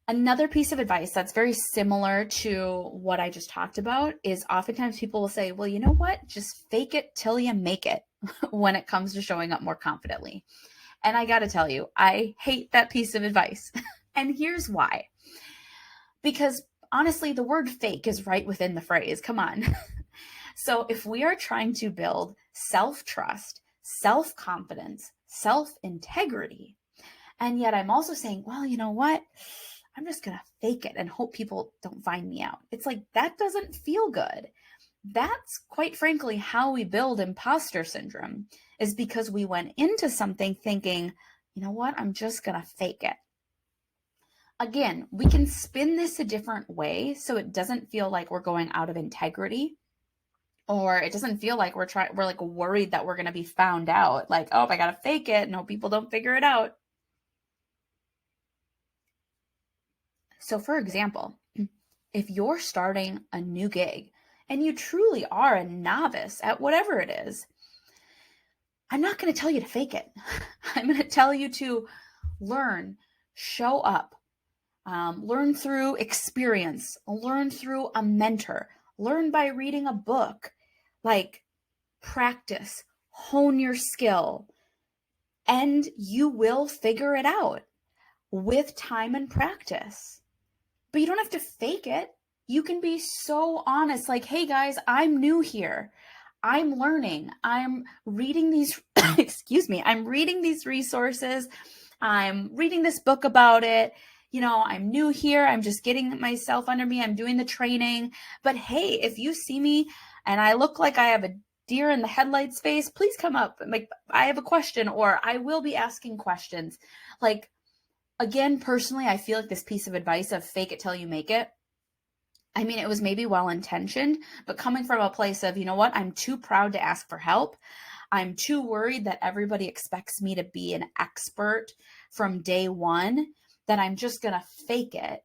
Another piece of advice that's very similar to what I just talked about is oftentimes people will say, well, you know what? Just fake it till you make it when it comes to showing up more confidently. And I got to tell you, I hate that piece of advice. And here's why. Because honestly, the word fake is right within the phrase. Come on. So if we are trying to build self trust, self confidence, self integrity, and yet I'm also saying, well, you know what? I'm just going to fake it and hope people don't find me out. It's like that doesn't feel good. That's quite frankly how we build imposter syndrome, is because we went into something thinking, you know what? I'm just going to fake it. Again, we can spin this a different way so it doesn't feel like we're going out of integrity, or it doesn't feel like we're like worried that we're going to be found out, like, oh, I got to fake it, no, people don't figure it out. So for example, if you're starting a new gig and you truly are a novice at whatever it is, I'm not going to tell you to fake it. I'm going to tell you to learn, show up, learn through experience, learn through a mentor, learn by reading a book, like practice, hone your skill, and you will figure it out with time and practice. But you don't have to fake it. You can be so honest, like, hey guys, I'm new here. I'm learning. I'm reading these, excuse me, I'm reading these resources. I'm reading this book about it. I'm new here. I'm just getting myself under me. I'm doing the training. But hey, if you see me and I look like I have a deer in the headlights face, please come up. Like, I have a question, or I will be asking questions. Like, again, personally, I feel like this piece of advice of fake it till you make it, I mean, it was maybe well-intentioned, but coming from a place of, you know what, I'm too proud to ask for help. I'm too worried that everybody expects me to be an expert from day one, that I'm just going to fake it,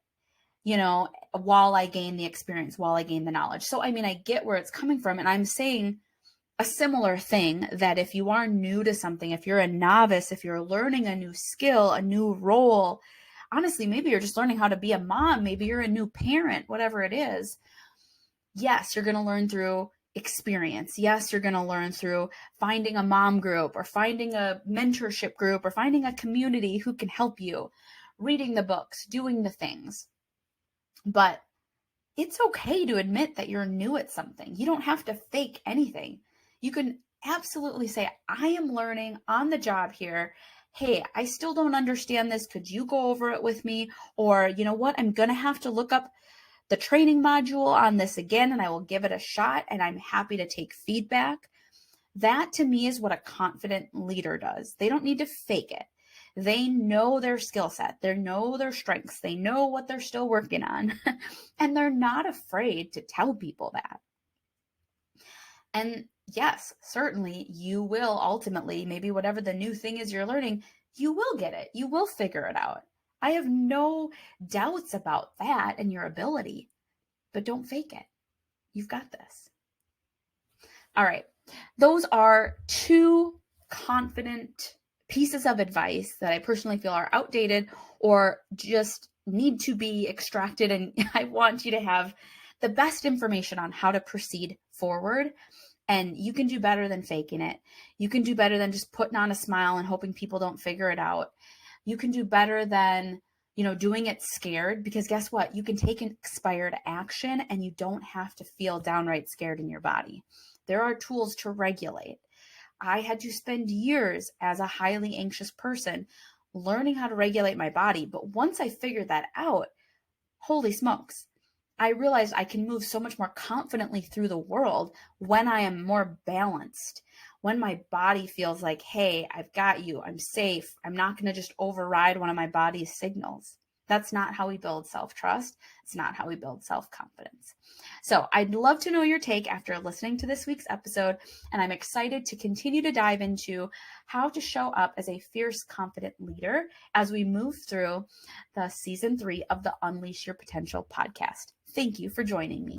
while I gain the experience, while I gain the knowledge. So, I mean, I get where it's coming from. And I'm saying a similar thing, that if you are new to something, if you're a novice, if you're learning a new skill, a new role, honestly, maybe you're just learning how to be a mom, maybe you're a new parent, whatever it is. Yes, you're going to learn through experience. Yes, you're going to learn through finding a mom group, or finding a mentorship group, or finding a community who can help you, reading the books, doing the things. But it's okay to admit that you're new at something. You don't have to fake anything. You can absolutely say, I am learning on the job here. Hey, I still don't understand this. Could you go over it with me? Or, you know what? I'm going to have to look up the training module on this again, and I will give it a shot, and I'm happy to take feedback. That to me is what a confident leader does. They don't need to fake it. They know their skill set, they know their strengths, they know what they're still working on, and they're not afraid to tell people that. And yes, certainly you will ultimately, maybe whatever the new thing is you're learning, you will get it. You will figure it out. I have no doubts about that and your ability, but don't fake it. You've got this. All right. Those are two confident pieces of advice that I personally feel are outdated or just need to be extracted. And I want you to have the best information on how to proceed forward. And you can do better than faking it. You can do better than just putting on a smile and hoping people don't figure it out. You can do better than, doing it scared, because guess what? You can take inspired action and you don't have to feel downright scared in your body. There are tools to regulate. I had to spend years as a highly anxious person learning how to regulate my body. But once I figured that out, holy smokes, I realized I can move so much more confidently through the world when I am more balanced, when my body feels like, hey, I've got you, I'm safe, I'm not going to just override one of my body's signals. That's not how we build self-trust. It's not how we build self-confidence. So I'd love to know your take after listening to this week's episode, and I'm excited to continue to dive into how to show up as a fierce, confident leader as we move through the season 3 of the Unleash Your Potential podcast. Thank you for joining me.